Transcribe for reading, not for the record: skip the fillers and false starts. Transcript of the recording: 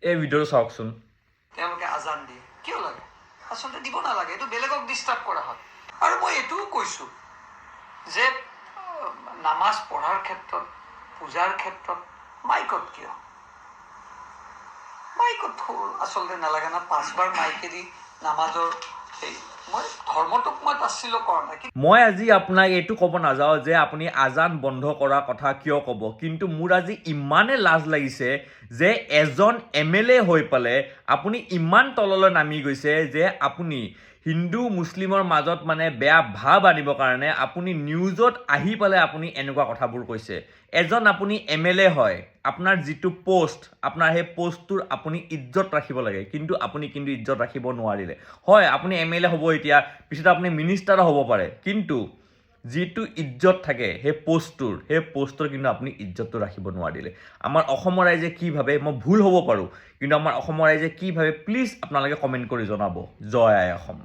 এই ভিডিঅ'টো চাওকচোন। তেওঁলোকে আজান দিয়ে কিয় লাগে? আচলতে দিব নালাগে, এইটো বেলেগক ডিষ্টাৰ্ব কৰা হয়। আৰু মই এইটোও কৈছোঁ যে নামাজ পঢ়াৰ ক্ষেত্ৰত, পূজাৰ ক্ষেত্ৰত মাইকত কিয়? মাইকত আচলতে নালাগে না, 5 বাৰ মাইকেদি নামাজৰ মই ধৰ্মটোক মই তাচ্ছিল্য কৰা নাই। মই আজি আপোনাক এইটো ক'ব নাযাওঁ যে আপুনি আজান বন্ধ কৰাৰ কথা কিয় ক'ব, কিন্তু মোৰ আজি ইমানেই লাজ লাগিছে যে এজন MLA হৈ পেলাই আপুনি ইমান তললৈ নামি গৈছে যে আপুনি হিন্দু মুছলিমৰ মাজত মানে বেয়া ভাৱ আনিবৰ কাৰণে আপুনি নিউজত আহি পেলাই আপুনি এনেকুৱা কথাবোৰ কৈছে। এজন আপুনি MLA হয়, আপোনাৰ যিটো পোষ্ট, আপোনাৰ সেই পোষ্টটোৰ আপুনি ইজ্জত ৰাখিব লাগে, কিন্তু আপুনি ইজ্জত ৰাখিব নোৱাৰিলে। হয়, আপুনি MLA হ'ব, এতিয়া পিছত আপুনি মিনিষ্টাৰো হ'ব পাৰে, কিন্তু যিটো ইজ্জত থাকে সেই পোষ্টৰ কিন্তু আপুনি ইজ্জতটো ৰাখিব নোৱাৰিলে। আমাৰ অসমৰ ৰাইজে কি ভাবে, মই ভুল হ'ব পাৰোঁ, কিন্তু আমাৰ অসমৰ ৰাইজে কি ভাবে প্লিজ আপোনালোকে কমেণ্ট কৰি জনাব। জয় আই অসম।